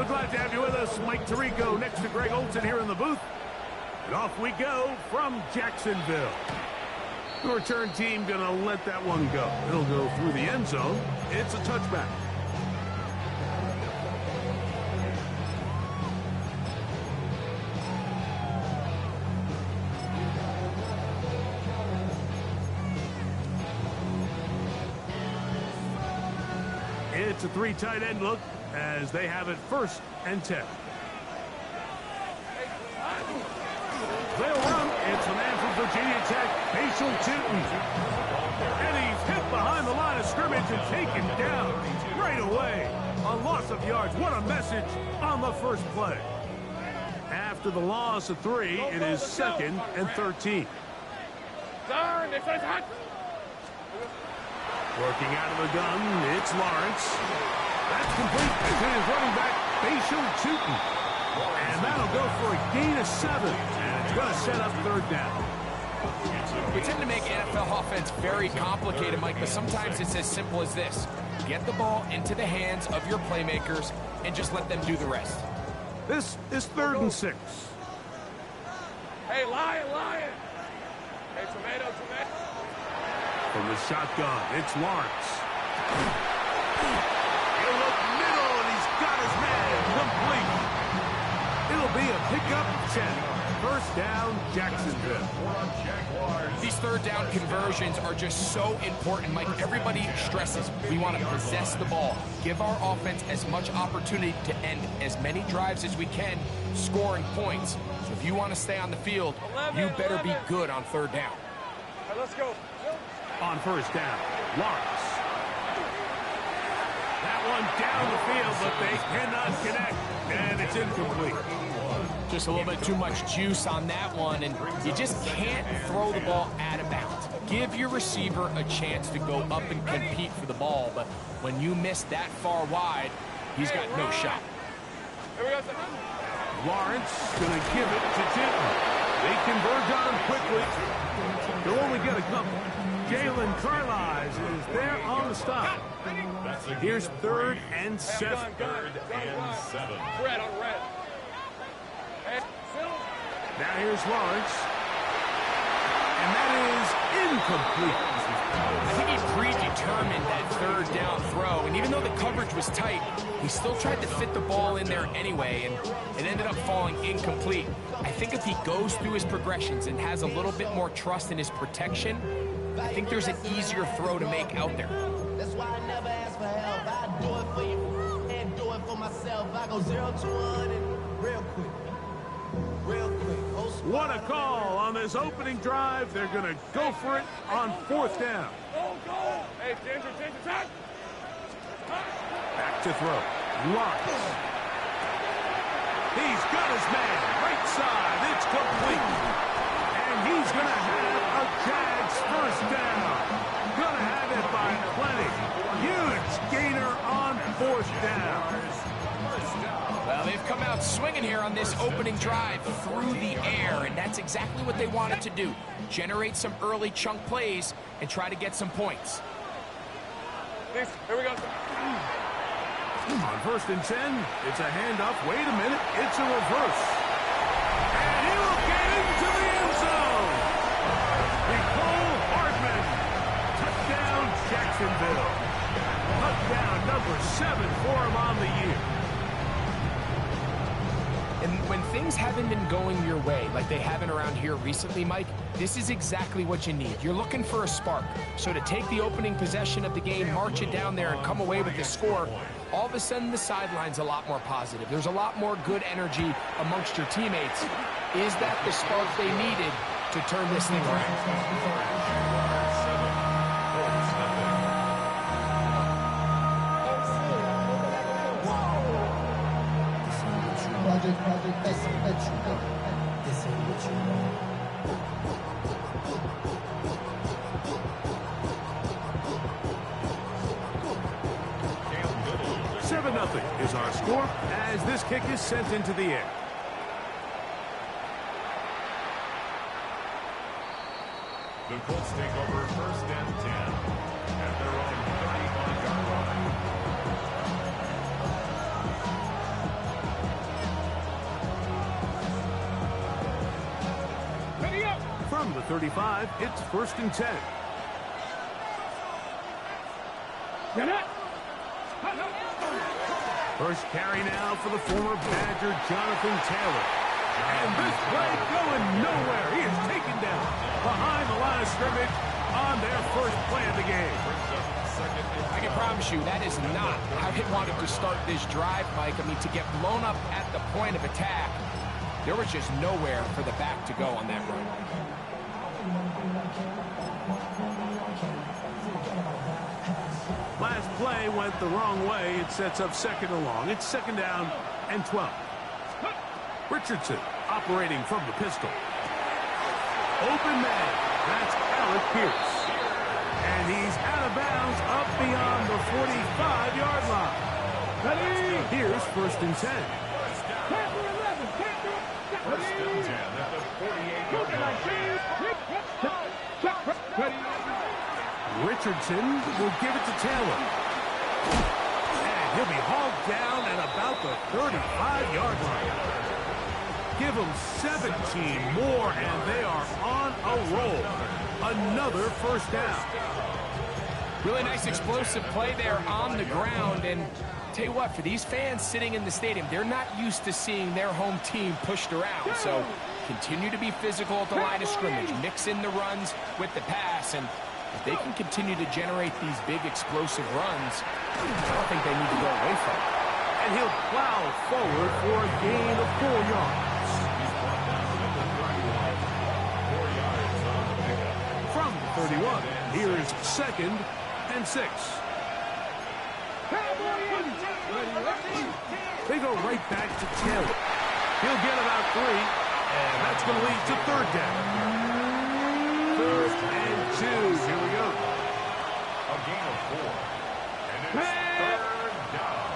So glad to have you with us. Mike Tirico next to Greg Olson here in the booth. And off we go from Jacksonville. The return team going to let that one go. It'll go through the end zone. It's a touchback. It's a three tight end look as they have it 1st and 10. They'll run. It's the man from Virginia Tech, Facial Tootin. And he's hit behind the line of scrimmage and taken down right away. A loss of yards. What a message on the first play. After the loss of 3, it is 2nd and 13. Working out of the gun, it's Lawrence. That's complete to his running back, Facial Tootin. And that'll go for a gain of 7. And it's going to set up 3rd down. We tend to make NFL offense very complicated, Mike, but sometimes it's as simple as this. Get the ball into the hands of your playmakers and just let them do the rest. This is 3rd and 6. Hey, Lion! Hey, tomato. From the shotgun, it's Lawrence. He'll look middle, and he's got his man complete. It'll be a pickup of 10. 1st down, Jacksonville. These 3rd down conversions are just so important, Mike. Everybody stresses we want to possess the ball, give our offense as much opportunity to end as many drives as we can, scoring points. So if you want to stay on the field, you better be good on 3rd down. Hey, let's go. On 1st down, Lawrence. That one down the field, but they cannot connect, and it's incomplete. Just a little bit too much juice on that one, and you just can't throw the ball out of bounds. Give your receiver a chance to go up and compete for the ball, but when you miss that far wide, he's got no shot. Lawrence going to give it to Tootin. They converge on him quickly. They'll only get a couple. Jalen Carlisle is there on the stop. Here's 3rd and 7. Red on red. Now here's Lawrence. And that is incomplete. I think he predetermined that 3rd down throw, and even though the coverage was tight, he still tried to fit the ball in there anyway, and it ended up falling incomplete. I think if he goes through his progressions and has a little bit more trust in his protection, I think there's an easier throw to make out there. That's why I never ask for help. I do it for you and do it for myself. I go 0 to 100 real quick. What a call on this opening drive. They're going to go for it on 4th down. Go! Hey, Ginger, time! Back to throw. Lawrence. He's got his man. Right side. It's complete. And he's going to have a Jags 1st down. Going to have it by plenty. Huge gainer on 4th down. Well, they've come out swinging here on this opening drive through the air, and that's exactly what they wanted to do. Generate some early chunk plays and try to get some points. Here we go. On 1st and 10, it's a handoff. Wait a minute. It's a reverse. And he will get into the end zone. Nicole Hardman. Touchdown, Jacksonville. Touchdown number 7 for him on the year. And when things haven't been going your way, like they haven't around here recently, Mike, this is exactly what you need. You're looking for a spark. So to take the opening possession of the game, march it down there, and come away with the score, all of a sudden the sideline's a lot more positive. There's a lot more good energy amongst your teammates. Is that the spark they needed to turn this thing around? This ain't what you want. 7-0 is our score as this kick is sent into the air. The Colts take over 1st and 10 at their own 35-yard line. From the 35, it's 1st and 10. First carry now for the former Badger, Jonathan Taylor. And this play going nowhere. He is taken down behind the line of scrimmage on their first play of the game. I can promise you that is not how he wanted to start this drive, Mike. I mean, to get blown up at the point of attack, there was just nowhere for the back to go on that run. Last play went the wrong way. It sets up 2nd and long. It's 2nd down and 12. Richardson operating from the pistol. Open man. That's Alec Pierce. And he's out of bounds up beyond the 45-yard line. Here's 1st and 10. First and 10 at the 48-yard line. Richardson will give it to Taylor. And he'll be hauled down at about the 35-yard line. Give them 17 more, and they are on a roll. Another 1st down. Really nice explosive play there on the ground. And tell you what, for these fans sitting in the stadium, they're not used to seeing their home team pushed around. So continue to be physical at the line of scrimmage. Mix in the runs with the pass. And if they can continue to generate these big explosive runs, I don't think they need to go away from it. And he'll plow forward for a gain of 4 yards. From the 31, here's 2nd and 6. They go right back to Taylor. He'll get about 3, and that's going to lead to 3rd down. 3rd and 2. Here we go. A gain of 4. And it's 3rd down.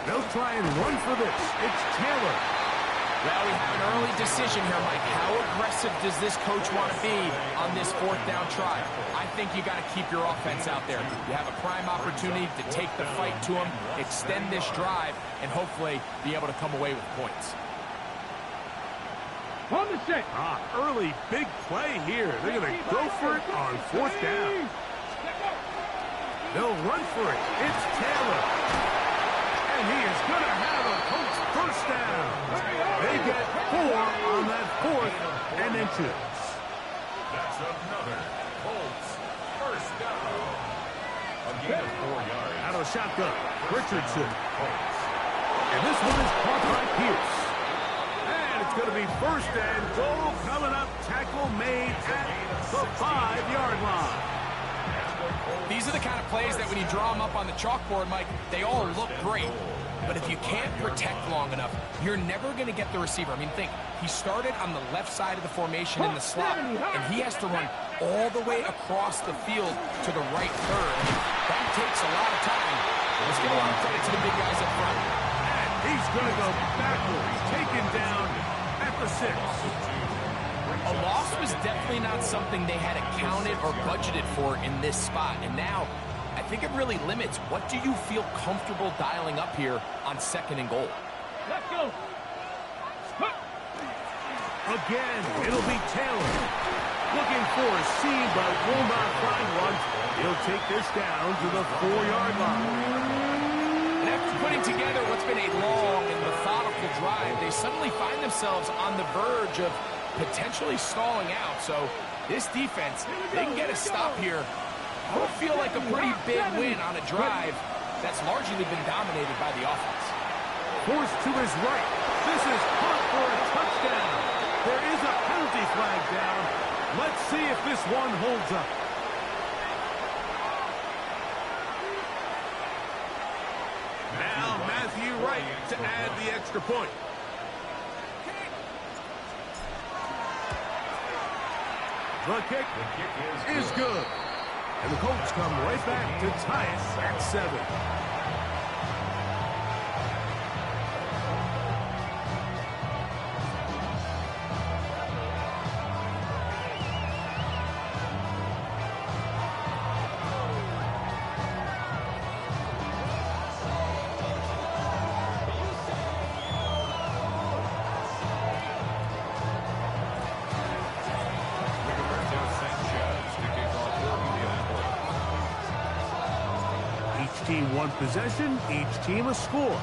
They'll try and run for this. It's Taylor. Well, we have an early decision here, Mike. How aggressive does this coach want to be on this 4th down try? I think you got to keep your offense out there. You have a prime opportunity to take the fight to them, extend this drive, and hopefully be able to come away with points. Early big play here. They're going to go for it on 4th down. They'll run for it. It's Taylor. And he is going to have a Colts 1st down. They get 4 on that 4th and inches. That's another Colts 1st down. A gain of 4 yards. Out of the shotgun, Richardson. And this one is caught by Pierce. And it's going to be 1st and goal coming up. Tackle made at the 5-yard line. These are the kind of plays that when you draw them up on the chalkboard, Mike, they all look great. But if you can't protect long enough, you're never going to get the receiver. I mean, think, he started on the left side of the formation in the slot, and he has to run all the way across the field to the right third. That takes a lot of time. Let's give a lot of credit to the big guys up front. And he's going to go backwards, taken down at the 6. A loss was definitely not something they had accounted or budgeted for in this spot. And now, I think it really limits what do you feel comfortable dialing up here on 2nd and goal. Let's go. Again, it'll be Taylor. Looking for a seam, but will not find one. He'll take this down to the 4-yard line. And after putting together what's been a long and methodical drive, they suddenly find themselves on the verge of potentially stalling out. So this defense, they can get a stop here. It would feel like a pretty big win on a drive that's largely been dominated by the offense. Forced to his right. This is caught for a touchdown. There is a penalty flag down. Let's see if this one holds up. Now Matthew Wright to add the extra point. The kick is good. And the Colts come right back to tie it at 7. team one possession, each team a score.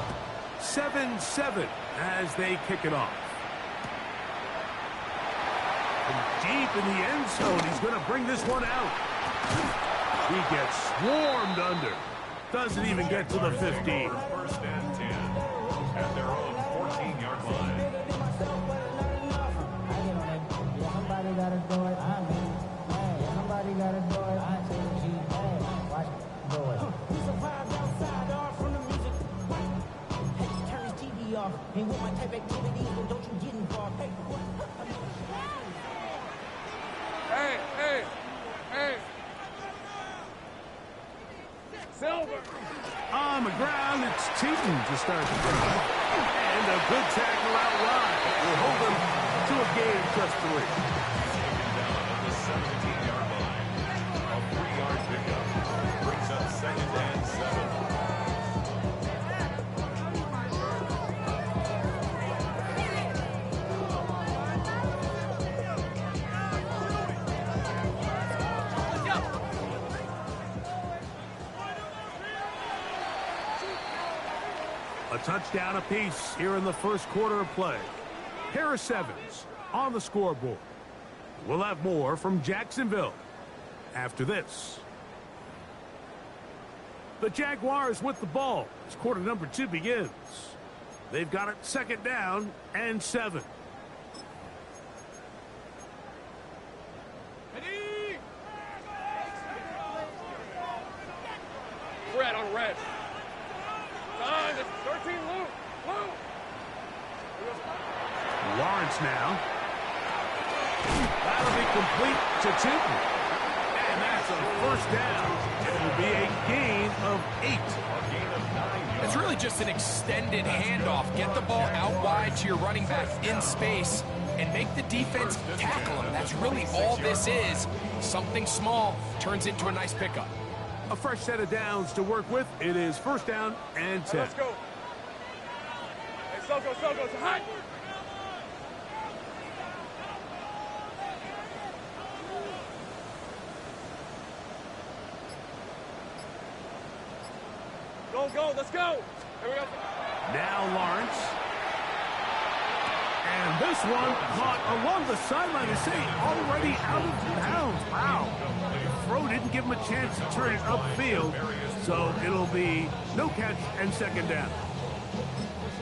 7-7 as they kick it off. And deep in the end zone, he's going to bring this one out. He gets swarmed under. Doesn't even get to the 15. First and 10 at their own 14-yard line. Somebody gotta do it. Somebody gotta do it. Watch it. Do it. We survived outside, off from the music. Hey, turn his TV off. Ain't with my type activities, but don't you get involved. Hey. Silver. On the ground, it's Teton to start the drive. And a good tackle out wide will hold them to a gain of just 3. Down at the 17-yard line. A 3-yard pickup brings up 2nd and 7. A touchdown apiece here in the first quarter of play. Pair of 7s on the scoreboard. We'll have more from Jacksonville after this. The Jaguars with the ball as quarter number 2 begins. They've got it 2nd down and 7. Fred on red. Time. 13, Lou. Lawrence now. That'll be complete to Tootin. And that's a first down. It will be a gain of 8. It's really just an extended handoff. Get the ball out wide to your running back in space and make the defense tackle him. That's really all this is. Something small turns into a nice pickup. A fresh set of downs to work with. It is first down and 10. Let's go. Hey, Soko, it's hot. Go, let's go. Here we go. Now Lawrence. And this one caught along the sideline. They say already out of bounds. Wow. The throw didn't give him a chance to turn it upfield. So it'll be no catch and 2nd down.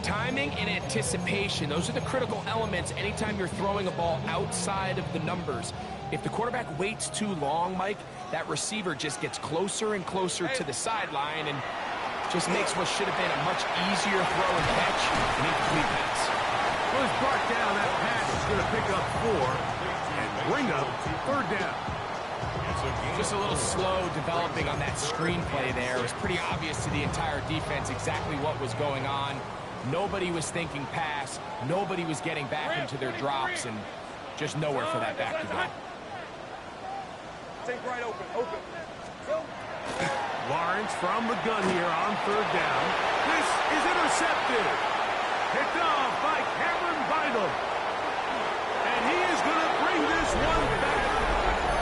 Timing and anticipation, those are the critical elements anytime you're throwing a ball outside of the numbers. If the quarterback waits too long, Mike, that receiver just gets closer and closer to the sideline and just makes what should have been a much easier throw and catch an incomplete pass. Well, he's brought down. That pass is going to pick up 4 and bring up 3rd down. Just a little slow developing on that screenplay there. It was pretty obvious to the entire defense exactly what was going on. Nobody was thinking pass. Nobody was getting back into their drops, and just nowhere for that back to go. Take right open. Lawrence from the gun here on 3rd down. This is intercepted. Picked off by Cameron Bynum. And he is going to bring this one back.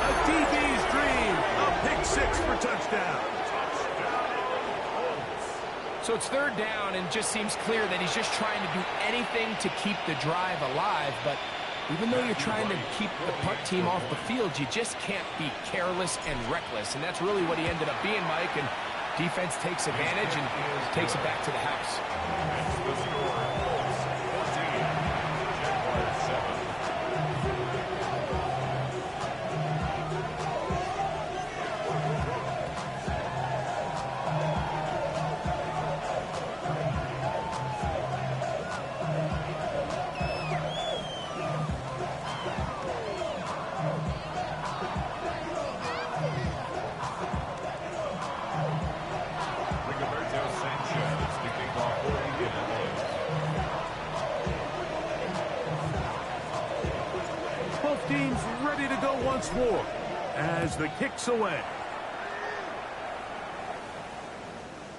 A DB's dream. A pick 6 for touchdown. So it's 3rd down, and it just seems clear that he's just trying to do anything to keep the drive alive. But even though you're trying to keep the punt team off the field, you just can't be careless and reckless. And that's really what he ended up being, Mike. And defense takes advantage and takes it back to the house. Both teams ready to go once more as the kick's away.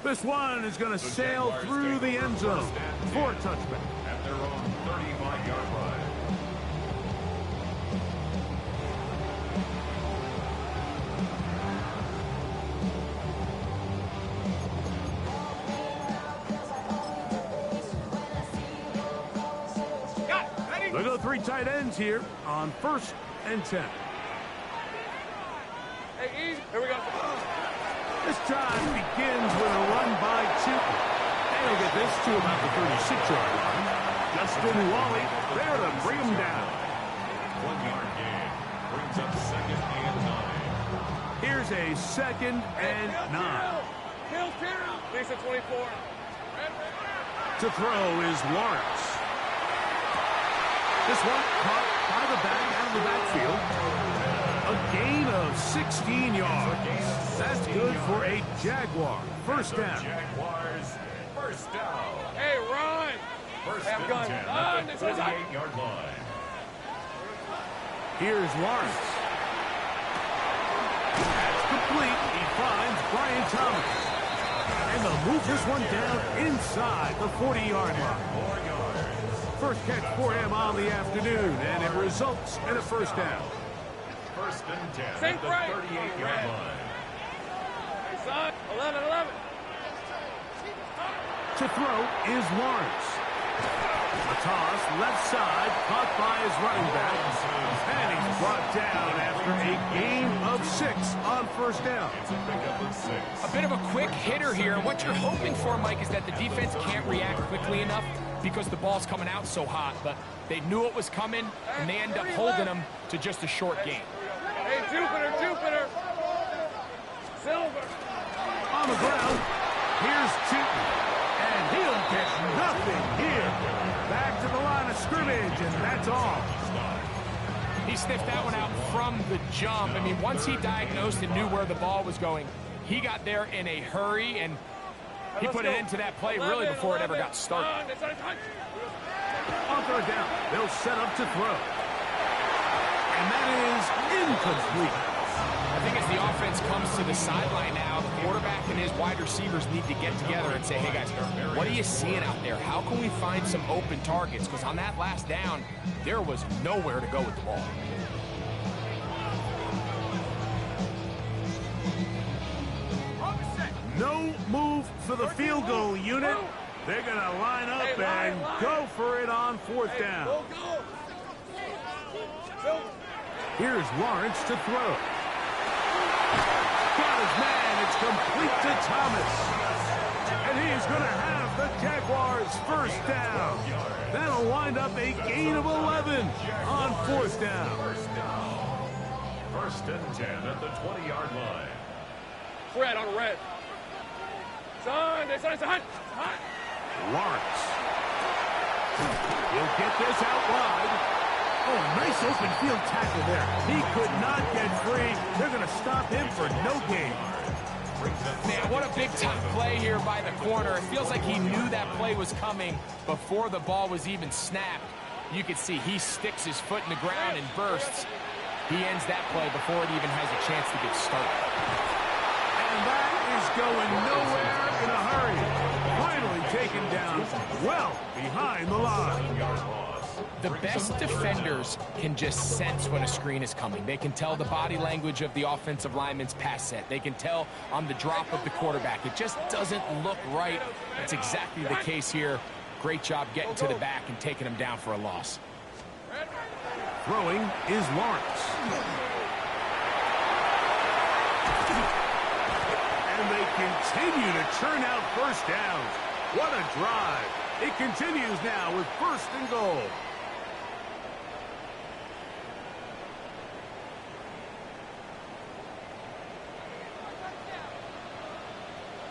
This one is going to sail through the end zone for a touchback. At their own 35-yard line. three tight ends here on 1st and 10. Hey, easy. Here we go. This time begins with a run by Chooton. And he'll get this to about the 36-yard line. Justin Wally there to bring him down. 1-yard gain. Brings up 2nd and 9. Here's a 2nd and 9. Kills, Lisa 24. To throw is Lawrence. This one caught by the back out of the backfield. A gain of 16 yards. That's good for a Jaguar. First down. Jaguars, first down. Hey, run. First Hey, I'm and going. 10 Ah, at the this is hot. 48-yard line. Here's Lawrence. That's complete. He finds Brian Thomas. And they'll move this one down inside the 40-yard line. 4 yards. First catch for him on the afternoon, and it results in a first down. First and 10 Sink at the right. 38-yard line. Hey, son. 11. To throw is Lawrence. A toss, left side, caught by his running back. And he's brought down after a gain of 6 on first down. It's a pickup of 6. A bit of a quick hitter here, and what you're hoping for, Mike, is that the defense can't react quickly enough because the ball's coming out so hot, but they knew it was coming, and they end up holding them to just a short gain. Hey, Jupiter. Silver. On the ground, here's Chooton. And he'll get nothing here. Back to the line of scrimmage, and that's all. He sniffed that one out from the jump. I mean, once he diagnosed and knew where the ball was going, he got there in a hurry, and he put an end to that play really before it ever got started. On third down, they'll set up to throw. And that is incomplete. I think as the offense comes to the sideline now, the quarterback and his wide receivers need to get together and say, hey, guys, what are you seeing out there? How can we find some open targets? Because on that last down, there was nowhere to go with the ball. No move for the field goal unit. They're going to line up and go for it on 4th down. Here's Lawrence to throw. Got his man. It's complete to Thomas. And he is going to have the Jaguars' first down. That'll wind up a gain of 11 on 4th down. First and 10 at the 20-yard line. Red on red. Son, it's hot. Lawrence. He'll get this out wide. Oh, nice open field tackle there. He could not get free. They're going to stop him for no gain. Man, what a big-time play here by the corner. It feels like he knew that play was coming before the ball was even snapped. You can see he sticks his foot in the ground and bursts. He ends that play before it even has a chance to get started. And that is going nowhere in a hurry. Finally taken down well behind the line. The best defenders can just sense when a screen is coming. They can tell the body language of the offensive lineman's pass set. They can tell on the drop of the quarterback. It just doesn't look right. That's exactly the case here. Great job getting to the back and taking him down for a loss. Throwing is Lawrence. And they continue to churn out first downs. What a drive. It continues now with 1st and goal.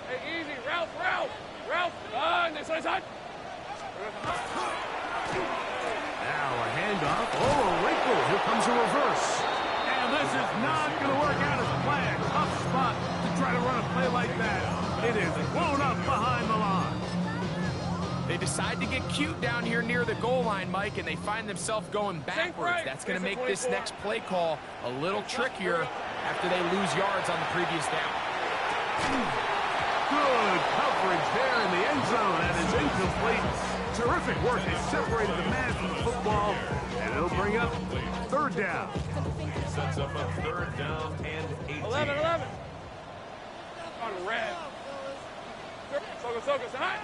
Hey, easy. Ralph. This one's hot. Now a handoff. Oh, a wrinkle. Here comes a reverse. And this is not going to work out as planned. Tough spot to try to run a play like that. It is blown up behind the line. They decide to get cute down here near the goal line, Mike, and they find themselves going backwards. That's going to make this next play call a little trickier after they lose yards on the previous down. Good coverage there in the end zone, and it's incomplete. Terrific work. They separated the man from the football, and it'll bring up 3rd down. Sets up a 3rd down and 18. 11. On red. Sogo, hot.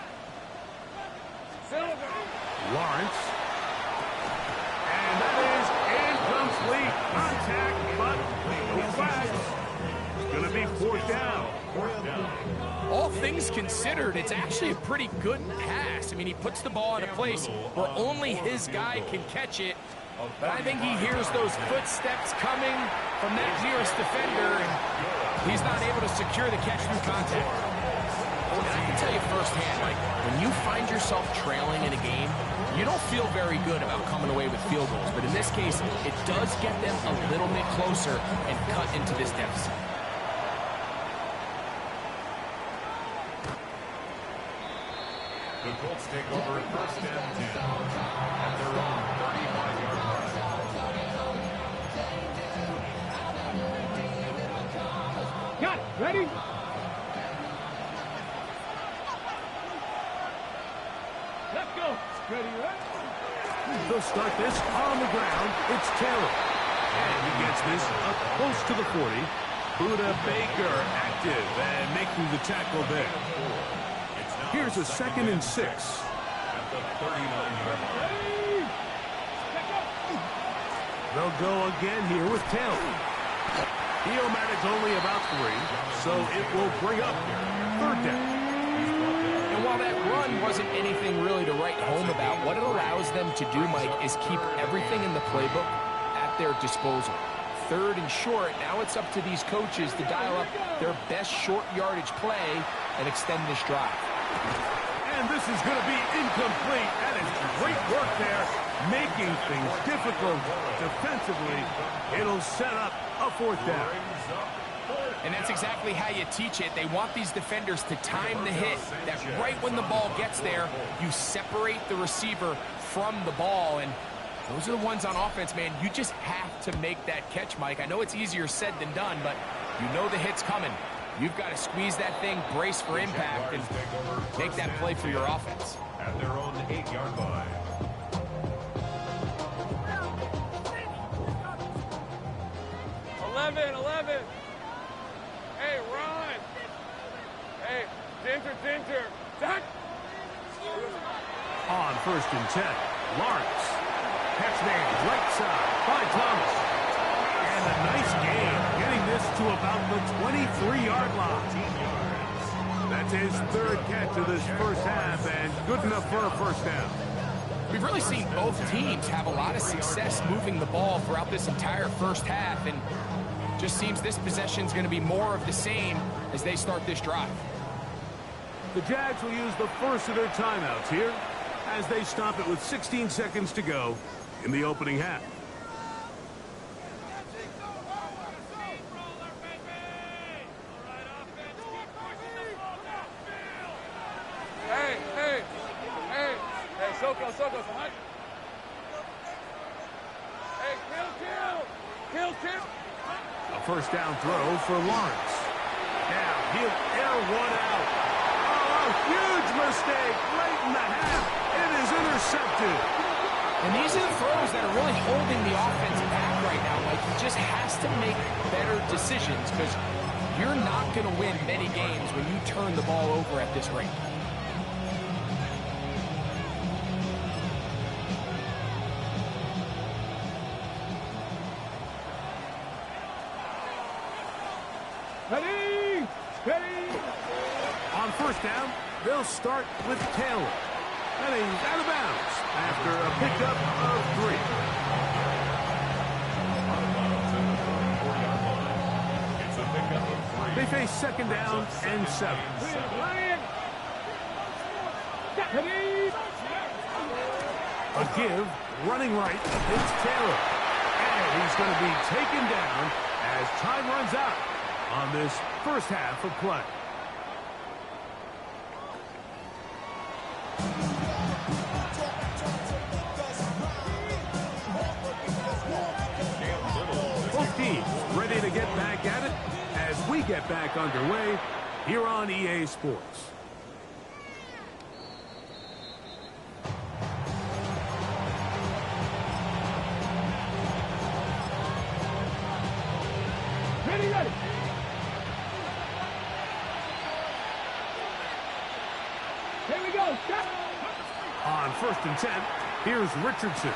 Silver. Lawrence. And And that is incomplete. Contact, but no flags. It's going to be fourth down. All things considered, it's actually a pretty good pass. I mean, he puts the ball in a place where only his guy can catch it. But I think he hears those footsteps coming from that nearest defender, and he's not able to secure the catch through contact. And I can tell you firsthand, like, when you find yourself trailing in a game, you don't feel very good about coming away with field goals. But in this case, it does get them a little bit closer and cut into this deficit. The Colts take over first and 10 at their own 35-yard line. Got it. Ready? Let's go. Ready, right? They'll start this on the ground. It's Taylor. And he gets this up close to the 40. Buda Baker active and making the tackle there. Here's a 2nd and 6. At the 39-yard line. They'll go again here with Taylor. He'll manage only about 3, so it will bring up 3rd down. And while that run wasn't anything really to write home about, what it allows them to do, Mike, is keep everything in the playbook at their disposal. 3rd and short, now it's up to these coaches to dial up their best short yardage play and extend this drive. And this is going to be incomplete. That is great work there, making things difficult defensively. It'll set up a 4th down. And that's exactly how you teach it. They want these defenders to time the hit, that right when the ball gets there, you separate the receiver from the ball. And those are the ones on offense, man. You just have to make that catch, Mike. I know it's easier said than done, but you know the hit's coming. You've got to squeeze that thing, brace for impact, and make that play for your offense. At their own 8-yard line. 11. Hey, Ron. Hey, Dinter. Zach. On 1st and 10, Lawrence. Catch man, right side by Thomas. And a nice gain, getting this to about the 23-yard line. That's his 3rd catch of this first half, and good enough for a 1st down. We've really seen both teams have a lot of success moving the ball throughout this entire first half, and just seems this possession is going to be more of the same as they start this drive. The Jags will use the first of their timeouts here as they stop it with 16 seconds to go in the opening half. Hey, Soko. Hey, kill. A 1st down throw for Lawrence. Now he'll air one out. Oh, a huge mistake late in the half. It is intercepted. And these are the throws that are really holding the offense back right now. Like, he just has to make better decisions because you're not going to win many games when you turn the ball over at this rate. Ready. On 1st down, they'll start with Taylor. And he's out of bounds after a pickup of 3. It's a pickup of 3. They face 2nd down and 7. A give, running right, it's Taylor. And he's going to be taken down as time runs out on this first half of play. Both teams ready to get back at it as we get back underway here on EA Sports. Ready. Here we go. On 1st and 10, here's Richardson.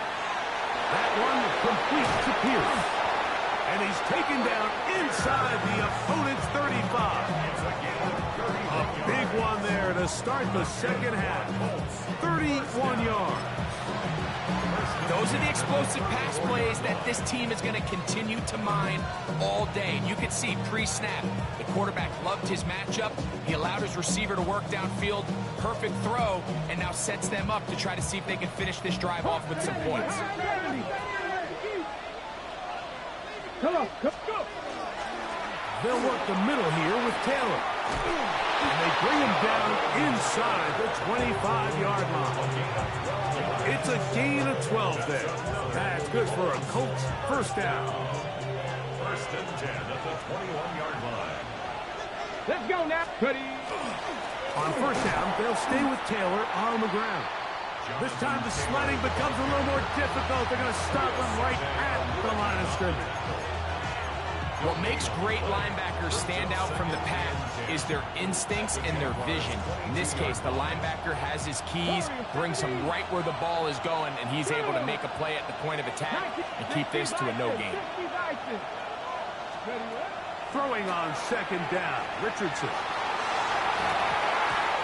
That one complete to Pierce. And he's taken down inside the opponent's 35. A big one there to start the second half. 31 yards. Those are the explosive pass plays that this team is going to continue to mine all day. And you can see pre-snap, the quarterback loved his matchup. He allowed his receiver to work downfield. Perfect throw, and now sets them up to try to see if they can finish this drive off with some points. Come on, go. They'll work the middle here with Taylor. And they bring him down inside the 25-yard line. It's a gain of 12 there. That's good for a Colts first down. First and 10 at the 21-yard line. Let's go now, Cuddy. On first down, they'll stay with Taylor on the ground. This time the sledding becomes a little more difficult. They're going to stop him right at the line of scrimmage. What makes great linebackers stand out from the pack is their instincts and their vision. In this case, the linebacker has his keys, brings him right where the ball is going, and he's able to make a play at the point of attack and keep this to a no gain. Throwing on second down, Richardson.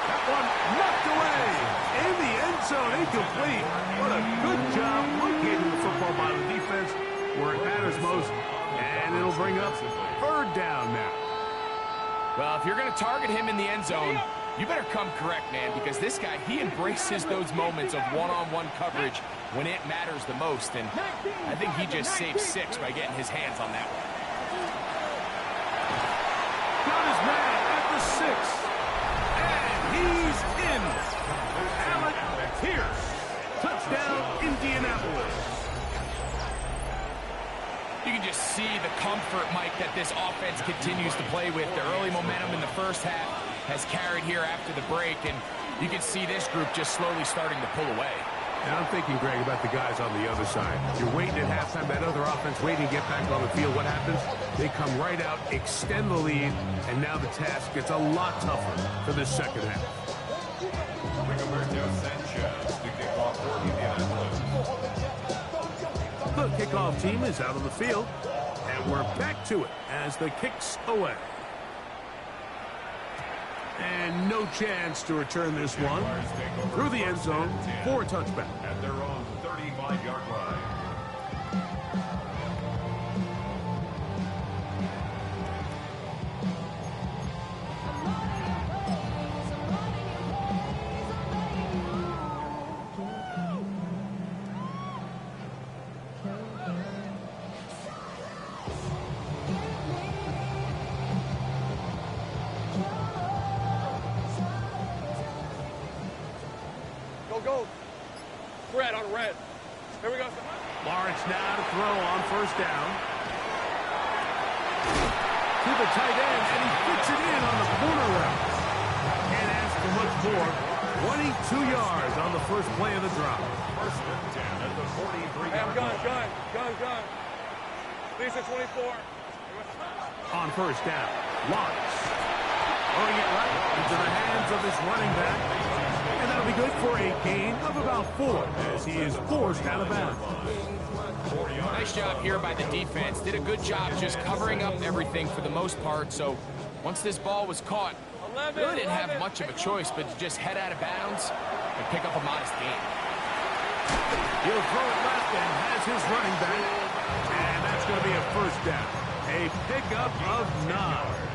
That one knocked away in the end zone, incomplete. What a good job locating the football by the defense where it matters most. And it'll bring up third down now. Well, if you're going to target him in the end zone, you better come correct, man, because this guy, he embraces those moments of one-on-one coverage when it matters the most. And I think he just saved 6 by getting his hands on that one. Got his man at the 6. And he's in. Alec Pierce. Touchdown, Indianapolis. You can just see the comfort, Mike, that this offense continues to play with. The early momentum in the first half has carried here after the break, and you can see this group just slowly starting to pull away. And I'm thinking, Greg, about the guys on the other side. You're waiting at halftime, that other offense waiting to get back on the field. What happens? They come right out, extend the lead, and now the task gets a lot tougher for this second half. The kickoff team is out on the field, and we're back to it as the kick's away. And no chance to return this one through the end zone for a touchback. At their own 35-yard line. Go. Red on red. Here we go. Lawrence now to throw on first down. To the tight end, and he fits it in on the corner route. Can't ask for much more. 22 yards on the first play of the drop. First and 10 at the 43-yard Hey, I'm line. gun. Lisa 24. On first down, Lawrence throwing it right into the hands of his running back. And that'll be good for a gain of about 4 as he is forced out of bounds. Nice job here by the defense. Did a good job just covering up everything for the most part. So once this ball was caught, really didn't have much of a choice but to just head out of bounds and pick up a modest gain. He'll throw it left and has his running back. And that's going to be a first down. A pickup of 9.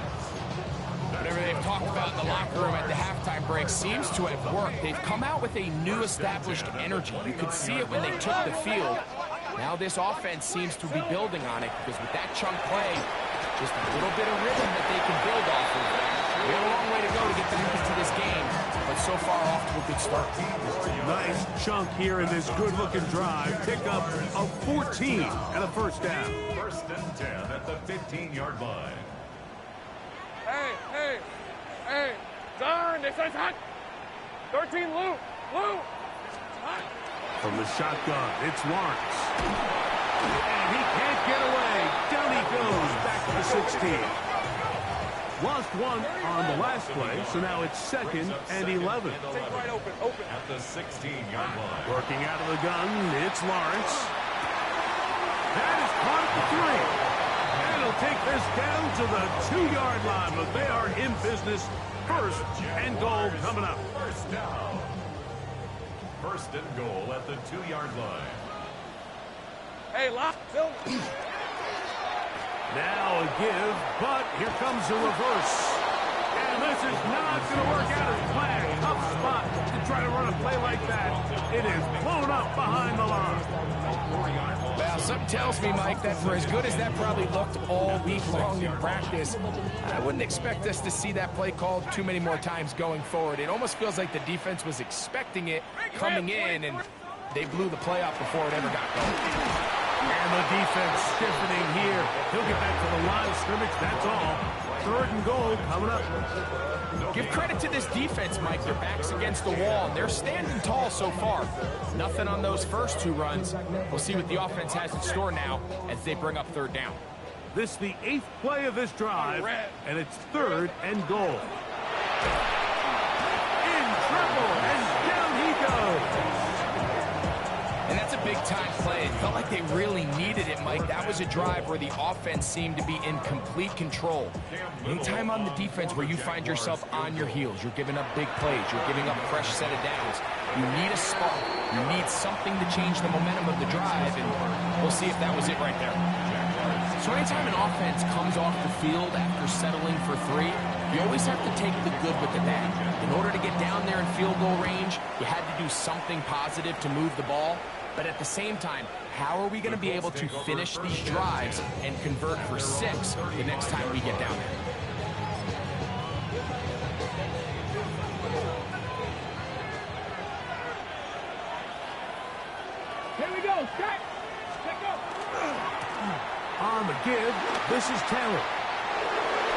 Whatever they've talked about in the locker room at the halftime break seems to have worked. They've come out with a new established energy. You could see it when they took the field. Now this offense seems to be building on it because with that chunk play, just a little bit of rhythm that they can build off of. We have a long way to go to get back into this game, but so far off to a good start. Nice chunk here in this good-looking drive. Pickup of 14 and a first down. First and 10 at the 15-yard line. Hey. Done. They say it's hot. 13, Lou. Hot. From the shotgun, it's Lawrence. And he can't get away. Down he goes, back to the 16. Lost one on the last play, so now it's 2nd and 11. Take right open. At the 16-yard line. Working out of the gun, it's Lawrence. 3. And he'll take this down to the 2-yard line, but they are in business. First and goal coming up. First down. First and goal at the 2-yard line. Hey, lock, Phil. Now a give, but here comes the reverse. And this is not going to work out as planned. Tough spot to try to run a play like that. It is blown up behind the line. Well, something tells me, Mike, that for as good as that probably looked all week long in practice, I wouldn't expect us to see that play called too many more times going forward. It almost feels like the defense was expecting it coming in, and they blew the play up before it ever got going. And the defense stiffening here. He'll get back to the line of scrimmage, that's all. Third and goal coming up. Give credit to this defense, Mike. Their back's against the wall, and they're standing tall so far. Nothing on those first 2 runs. We'll see what the offense has in store now as they bring up third down. This is the 8th play of this drive, and it's third and goal. In trouble, and down he goes. And that's a big-time play. It felt like they really needed it, Mike. That was a drive where the offense seemed to be in complete control. Anytime on the defense where you find yourself on your heels, you're giving up big plays, you're giving up a fresh set of downs, you need a spark. You need something to change the momentum of the drive, and we'll see if that was it right there. So anytime an offense comes off the field after settling for 3, you always have to take the good with the bad. In order to get down there in field goal range, you had to do something positive to move the ball. But at the same time, how are we going to be able to finish these drives and convert for 6 the next time we get down there? Here we go, Scott. Pick up. On the give, this is Taylor.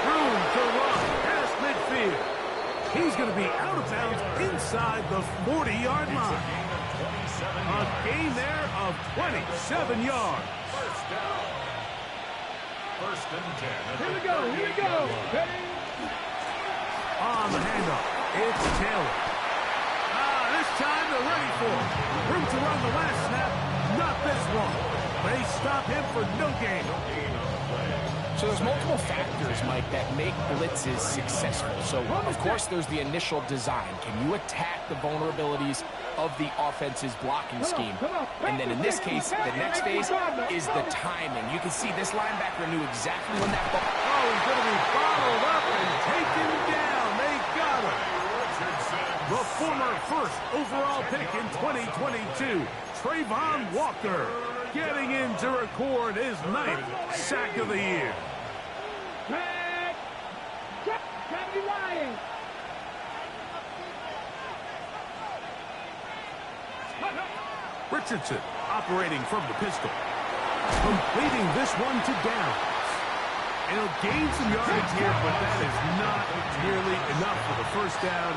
Room to run past midfield. He's going to be out of bounds inside the 40-yard line. A gain there of 27 yards. First down. First and 10. Here we go, here we go. Ready? On the handoff, it's Taylor. This time they're ready for it. Room to run the last snap, not this one. They stop him for no gain. So there's multiple factors, Mike, that make blitzes successful. So, of course, there's the initial design. Can you attack the vulnerabilities of the offense's blocking scheme? And then in this case, the next phase is the timing. You can see this linebacker knew exactly when that ball... Oh, he's going to be bottled up and taken down. They got him. The former first overall pick in 2022, Trayvon Walker, getting in to record his 9th sack of the year. Richardson operating from the pistol, completing this one to Downs. And he'll gain some yardage here, but that is not nearly enough for the first down.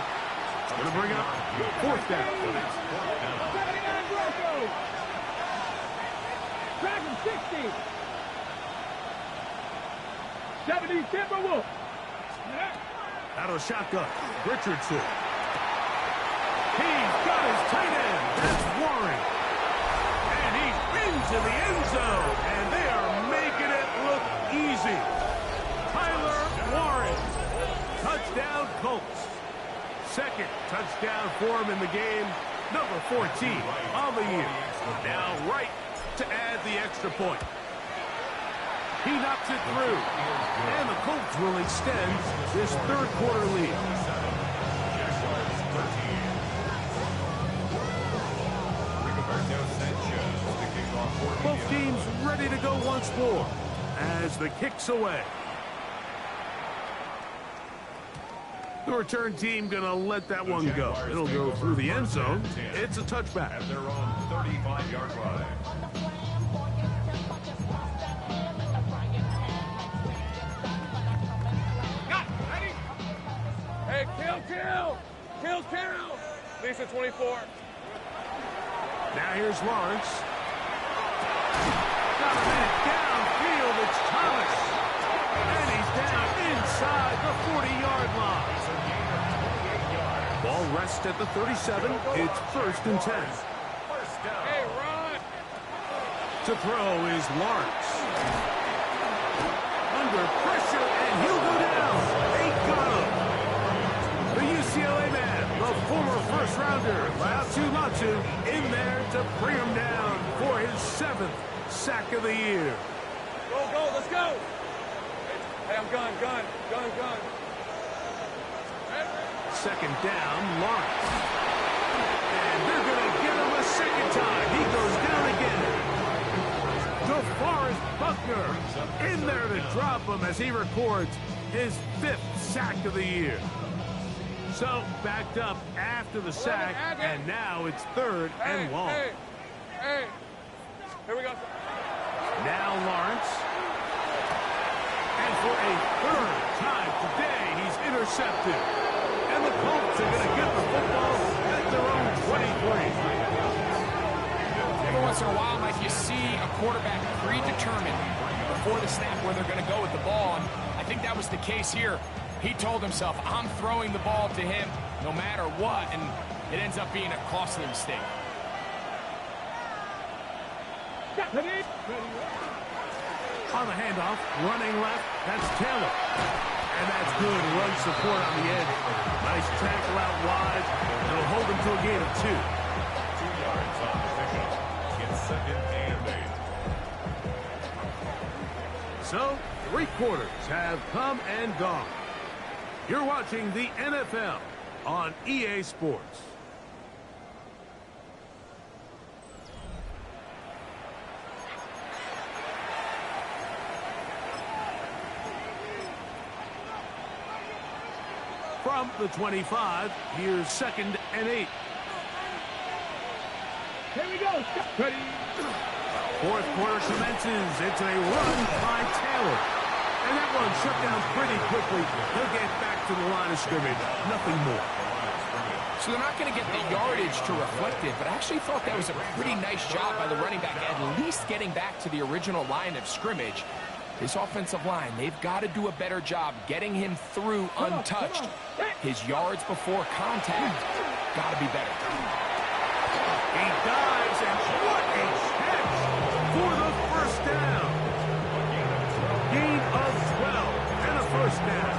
Going to bring up 4th down. 60. 70 Timberwolves. Out of shotgun, Richardson. He's got his tight end. That's Warren. And he's into the end zone. And they are making it look easy. Tyler Warren. Touchdown, Colts. 2nd touchdown for him in the game. Number 14 on the year. Now right to add the extra point. He knocks it through. And the Colts will extend this 3rd quarter lead. Both teams ready to go once more as the kick's away. The return team going to let that one go. It'll go through the end zone. It's a touchback. At their own 35-yard line. Hey, kill! Lisa 24. Now here's Lawrence. Got a minute downfield. It's Thomas. And he's down inside the 40-yard line. Ball rests at the 37. It's 1st and 10. First down. Hey, run! To throw is Lawrence. former first-rounder, Latu, in there to bring him down for his 7th sack of the year. Go, let's go. Hey, I'm gun. Second down, Lawrence. And they're going to get him a second time. He goes down again. DeForest Buckner in there to drop him as he records his 5th sack of the year. So backed up after the sack, and now it's 3rd and long. Hey, here we go. Now Lawrence. And for a 3rd time today, he's intercepted. And the Colts are going to get the football at their own 23. Every once in a while, Mike, you see a quarterback predetermined before the snap where they're going to go with the ball, and I think that was the case here. He told himself, I'm throwing the ball to him no matter what, and it ends up being a costly mistake. On the handoff, running left, that's Taylor. And that's good run support on the edge. Nice tackle out wide. It'll hold him to a gain of 2. 2 yards on the pickup. It's 2nd and 8. So, 3 quarters have come and gone. You're watching the NFL on EA Sports. From the 25, here's 2nd and 8. Here we go. Ready. 4th quarter commences. It's a run by Taylor. And that one shut down pretty quickly. He'll get back to the line of scrimmage. Nothing more. So they're not going to get the yardage to reflect it, but I actually thought that was a pretty nice job by the running back, at least getting back to the original line of scrimmage. This offensive line, they've got to do a better job getting him through untouched. His yards before contact got to be better. He dives, and what a catch for the first down. Gain of 12 and a first down.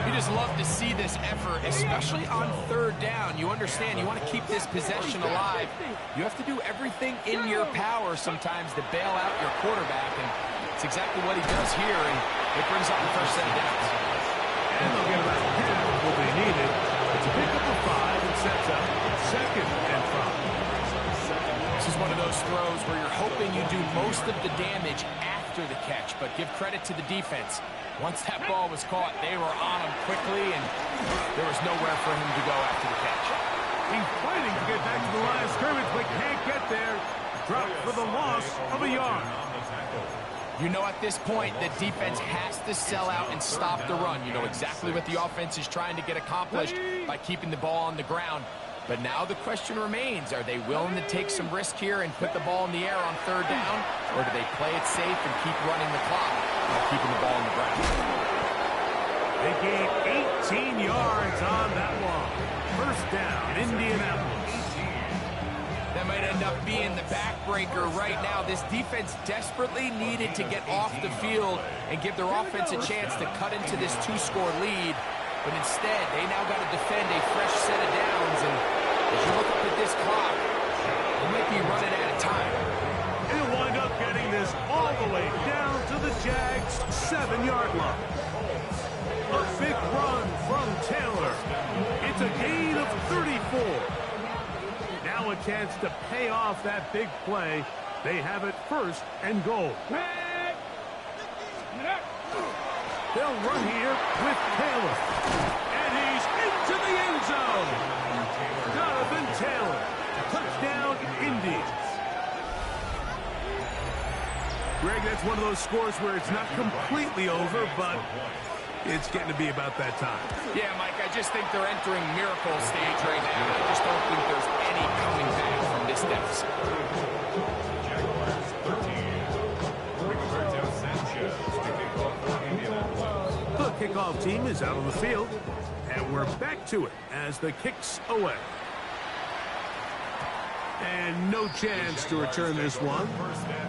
You just love to see this effort, especially on 3rd down. You understand, you want to keep this possession alive. You have to do everything in your power sometimes to bail out your quarterback, and it's exactly what he does here, and it brings up the first set of downs. And they'll get about half of what they needed. It's a pickup of 5 and sets up 2nd and 5. This is one of those throws where you're hoping you do most of the damage after the catch, but give credit to the defense. Once that ball was caught, they were on him quickly, and there was nowhere for him to go after the catch. He's fighting to get back to the line of scrimmage, but can't get there. Dropped for the loss of a yard. You know at this point, the defense has to sell out and stop the run. You know exactly what the offense is trying to get accomplished by keeping the ball on the ground. But now the question remains, are they willing to take some risk here and put the ball in the air on 3rd down? Or do they play it safe and keep running the clock by keeping the ball on the ground? They gained 18 yards on that one. First down, Indianapolis. That might end up being the backbreaker right now. This defense desperately needed to get off the field and give their offense a chance to cut into this 2-score lead. But instead, they now got to defend a fresh set of downs. And as you look up at this clock, they might be running out of time. He'll wind up getting this all the way down to the Jags' 7-yard line. A big run from Taylor. It's a gain of 34. Now a chance to pay off that big play. They have it 1st and goal. They'll run here with Taylor. And he's into the end zone. Jonathan Taylor. Touchdown, Indy. Greg, that's one of those scores where it's not completely over, but it's getting to be about that time. Yeah, Mike, I just think they're entering miracle stage right now. I just don't think there's any coming back from this deficit. The kickoff team is out on the field, and we're back to it as the kick's away. And no chance to return this one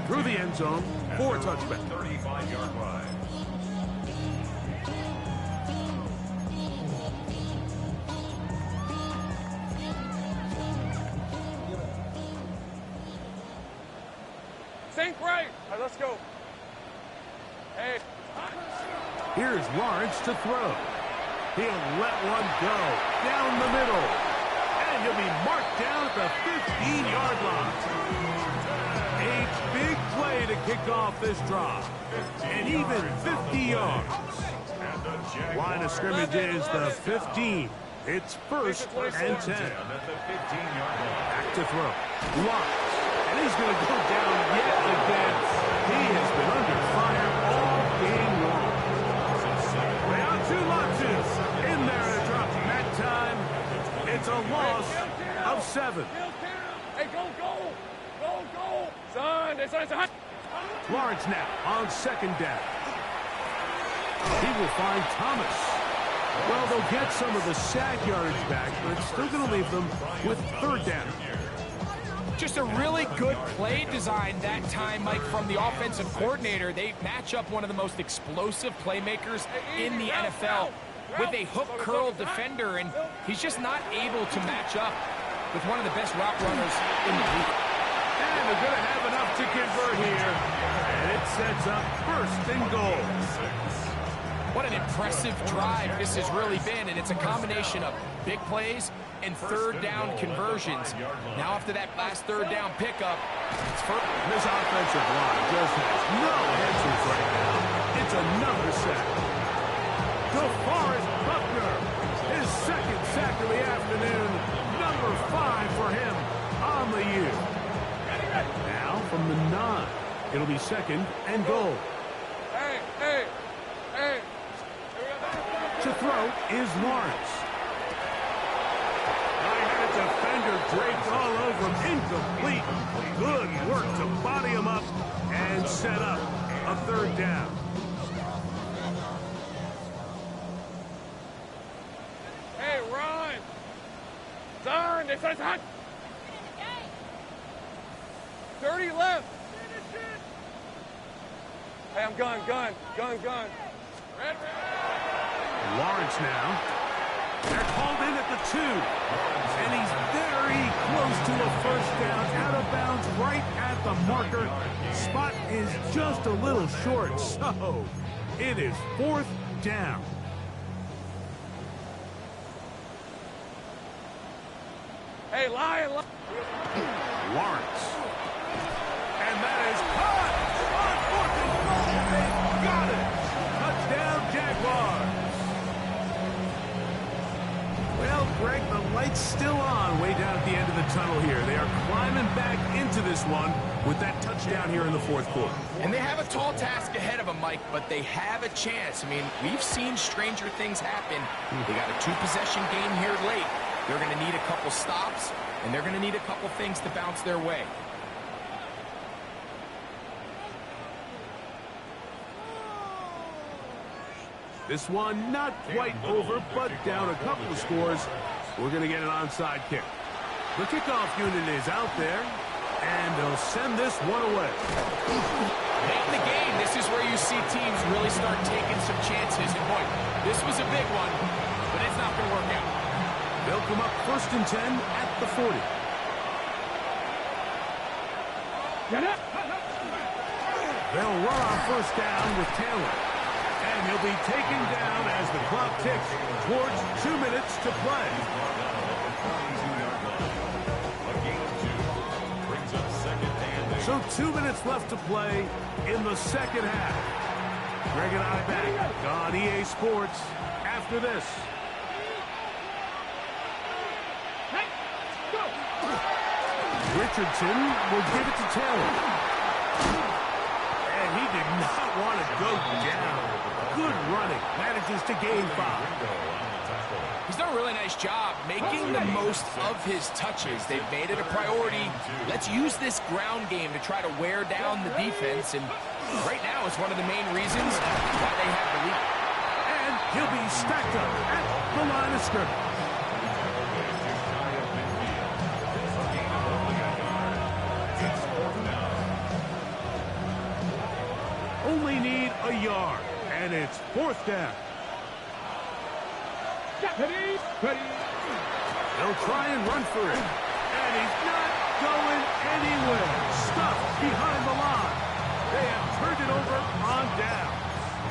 through the end zone for a touchback. 35-yard line. ain't right. All right, let's go. Hey. Here's Lawrence to throw. He'll let one go down the middle. And he'll be marked down at the 15-yard line. A big play to kick off this drive. And even 50 yards. Line of scrimmage is the 15. It's 1st and 10. Back to throw. Lawrence. And he's going to go down yet again. He has been under fire all game long. They are 2 losses in there to drop. That time, it's a loss of 7. Hey, go, go. Go, go. Son, it's hot. Lawrence now on 2nd down. He will find Thomas. Well, they'll get some of the sack yardage back, but it's still going to leave them with 3rd down. Just a really good play design that time, Mike, from the offensive coordinator. They match up one of the most explosive playmakers in the NFL with a hook curl defender, and he's just not able to match up with one of the best route runners in the league. And they're going to have enough to convert here, and it sets up 1st and goal. What an impressive drive this has really been, and it's a combination of big plays and 3rd down conversions. Now after that last 3rd down pickup, it's first. This offensive line just has no answers right now. It's another sack. DeForest Buckner, his 2nd sack of the afternoon, number 5 for him on the year. Now from the 9, it'll be 2nd and goal. Hey, hey, hey. To throw is Lawrence. I had a defender draped all over him. Incomplete. Good work to body him up and set up a 3rd down. Hey, run. Son, it's hot. 30 left. Hey, I'm gun. Red. Lawrence now. They're called in at the 2. And he's very close to a 1st down. Out of bounds right at the marker. Spot is just a little short. So it is 4th down. Hey, Lion. Lawrence. And that is caught on 4th and goal. They got it. Touchdown, Jaguars. Well, Greg, the light's still on way down at the end of the tunnel here. They are climbing back into this one with that touchdown here in the 4th quarter. And they have a tall task ahead of them, Mike, but they have a chance. I mean, we've seen stranger things happen. They got a 2-possession game here late. They're going to need a couple stops, and they're going to need a couple things to bounce their way. This one not quite over, but down a couple of scores. We're going to get an onside kick. The kickoff unit is out there, and they'll send this one away. Late in the game, this is where you see teams really start taking some chances. And boy, this was a big one, but it's not going to work out. They'll come up 1st and 10 at the 40. They'll run on 1st down with Taylor. And he'll be taken down as the clock ticks towards 2 minutes to play. So 2 minutes left to play in the 2nd half. Greg and I back on EA Sports after this. Richardson will give it to Taylor. And he did not want to go down. Good running. Manages to gain 5. He's done a really nice job making the most of his touches. They've made it a priority. Let's use this ground game to try to wear down the defense. And right now it's one of the main reasons why they have the lead. And he'll be stacked up at the line of scrimmage. Only need a yard, and it's 4th down. They'll try and run for it, and he's not going anywhere. Stuffed behind the line. They have turned it over on down.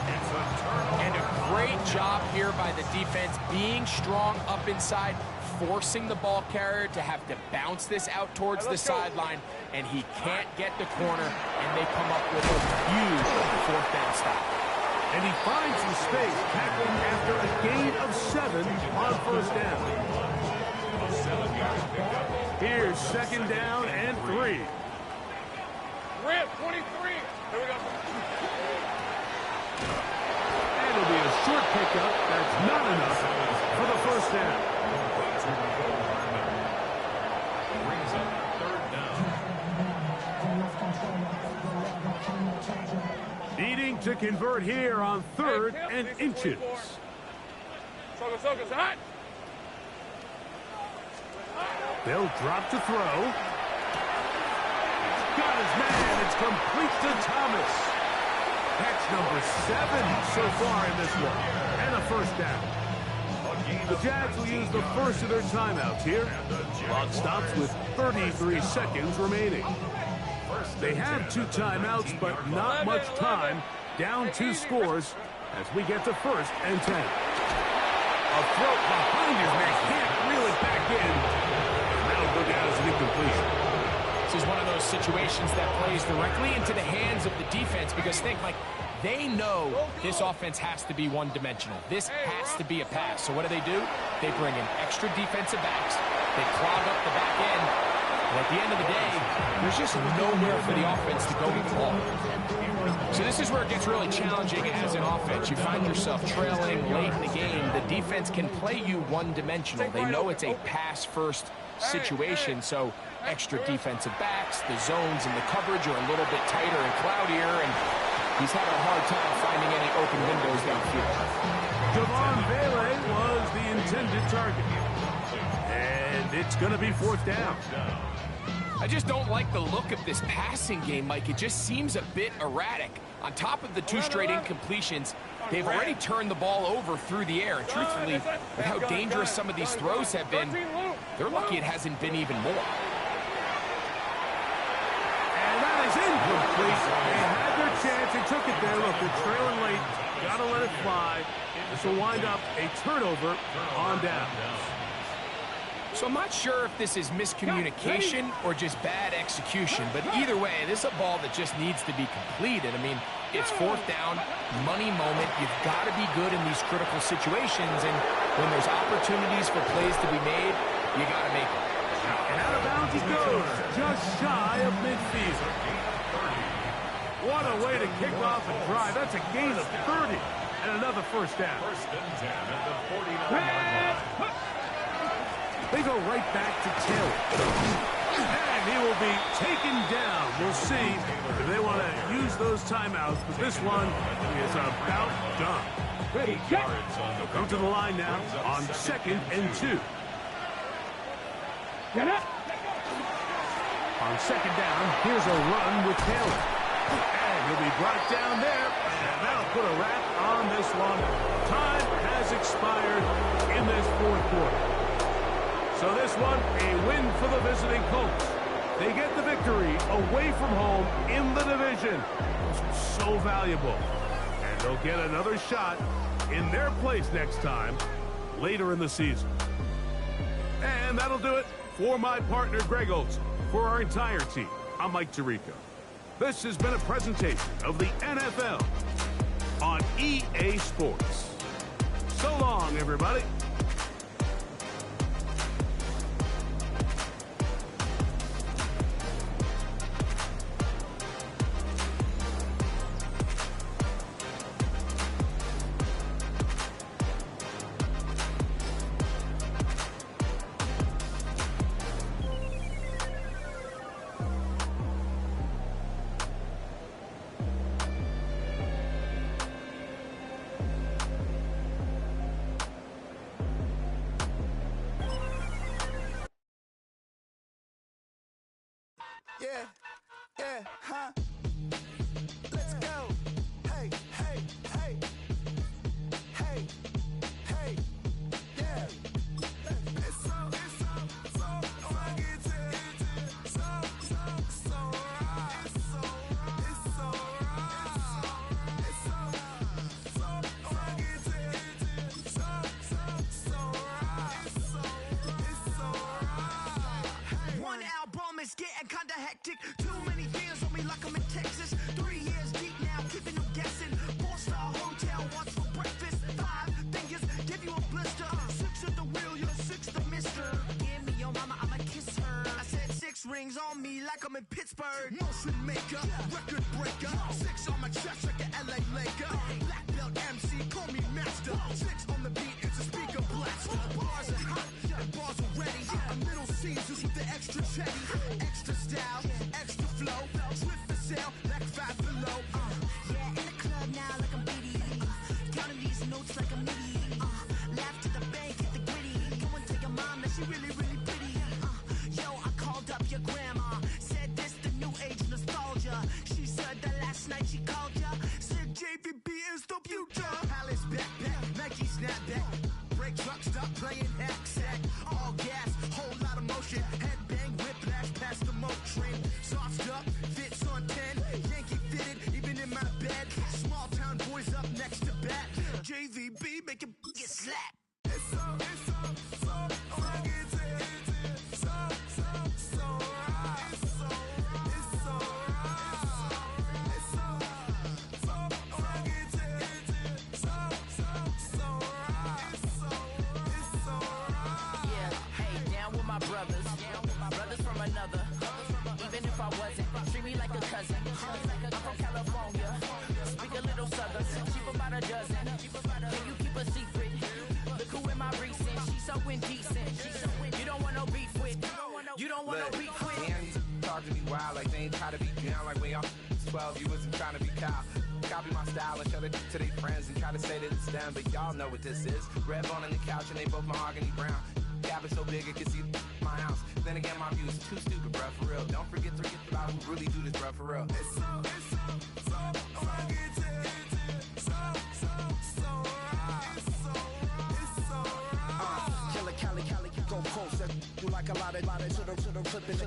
It's a turnover. And a great job here by the defense, being strong up inside, forcing the ball carrier to have to bounce this out towards the sideline, and he can't get the corner, and they come up with a huge fourth down stop. And he finds some space, tackling after a gain of 7 on first down. A 7-yard pickup. Here's second down and 3. Rip, 23. Here we go. And it'll be a short pickup. That's not enough for the first down. Brings up third down. Needing to convert here on 3rd and inches. Sokas, hot. They'll drop to throw. Got his man. It's complete to Thomas. Catch number 7 so far in this one. And a first down. The Jags will use the first of their timeouts here. Clock stops with 33 seconds remaining. They have 2 timeouts, but not much time. Down 2 scores as we get to 1st and 10. A throw behind his man. Can't reel it back in. That'll go down as an incompletion. This is one of those situations that plays directly into the hands of the defense, because think, like, they know this offense has to be one-dimensional. This has to be a pass. So what do? They bring in extra defensive backs. They clog up the back end. And at the end of the day, there's just nowhere for the offense to go with the ball. So this is where it gets really challenging as an offense. You find yourself trailing late in the game. The defense can play you one-dimensional. They know it's a pass-first situation, so extra defensive backs, the zones and the coverage are a little bit tighter and cloudier, and he's having a hard time finding any open windows downfield. Javon Bailey was the intended target. And it's going to be 4th down. I just don't like the look of this passing game, Mike. It just seems a bit erratic. On top of the 2 straight incompletions, they've already turned the ball over through the air. And truthfully, with how dangerous some of these throws have been, they're lucky it hasn't been even more. And that is incomplete. They had their chance. They took it there. Look, they're trailing late. Got to let it fly. This will wind up a turnover on down. So I'm not sure if this is miscommunication or just bad execution, but either way, this is a ball that just needs to be completed. I mean, it's 4th down, money moment. You've got to be good in these critical situations, and when there's opportunities for plays to be made, you got to make them. And out of bounds he goes, just shy of midfield. What a way to kick off a drive. That's a gain of 30 and another first down. 1st and 10 at the 49-yard line. They go right back to Taylor. And he will be taken down. We'll see if they want to use those timeouts, but this one is about done. Ready, yards on the Come to the line now on 2nd and 2. On 2nd down, here's a run with Taylor. And he'll be brought down there, and that'll put a wrap on this one. Time has expired in this 4th quarter. So this one, a win for the visiting Colts. They get the victory away from home in the division. This was so valuable. And they'll get another shot in their place next time, later in the season. And that'll do it for my partner, Greg Olson. For our entire team, I'm Mike Tirico. This has been a presentation of the NFL on EA Sports. So long, everybody. Let's go. Hey, hey, hey. Hey, hey, yeah. It's so funky to like I'm in Pittsburgh. Motion maker, record breaker. 6 on my chest like an LA Laker. Black belt MC, call me master. 6 on the beat, it's a speaker blast. Bars are hot, and bars are ready. A Middle Caesars with the extra chetty. Extra style, extra flow. Swift for sale, like 5 below. Yeah, in the club now like I'm BD. Counting these notes like I'm MIDI. Laugh to the bank, hit the gritty. Go and tell your mom that she really, really pretty. Yo, I called up your grandma. Said this the new age nostalgia. She said that last night she called ya. Said JVB is the future. Palace backpack, Nike snapback. Break truck, stop playing hack sack. All gas, whole lot of motion. Headbang, whiplash, past the moat train. Sauced up, fits on 10. Yankee fitted, even in my bed. Small town boys up next to bat. JVB, make it get slapped. It's so rugged. So right. It's so right. It's so rugged. So right. It's so right. Yeah, hey, down with my brothers. Brothers from another. Even if I wasn't, treat me like a cousin. I'm from California. Speak a little southern. Cheap about a dozen. Can you keep a secret? Look who in my recent. She's so indecent. You don't want no beef with. You don't want no beef with. Man, these talk to me wild like they ain't try to be down like when y'all 12, you wasn't trying to be Kyle. Copy my style and show it to their friends and try to say that it's them, but y'all know what this is. Red bone on the couch and they both mahogany brown. Cabin so big it can see my house. Then again, my view is too stupid, bruh, for real. Don't forget about who really do this, bruh, for real. It's so rugged. So right. It's so right. Killer Cali, go closer. You like a lot of to the clipping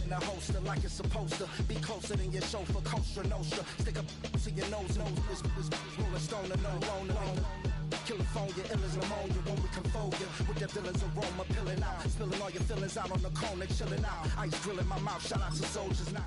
in the holster like it's supposed to be closer than your chauffeur, Costa Nostra. Stick up to your nose, this rolling stone and no loner. California, ill as pneumonia when we confold you with that villain's aroma, pilling out, spilling all your feelings out on the corner, chilling out. Ice grilling my mouth, shout out to soldiers now.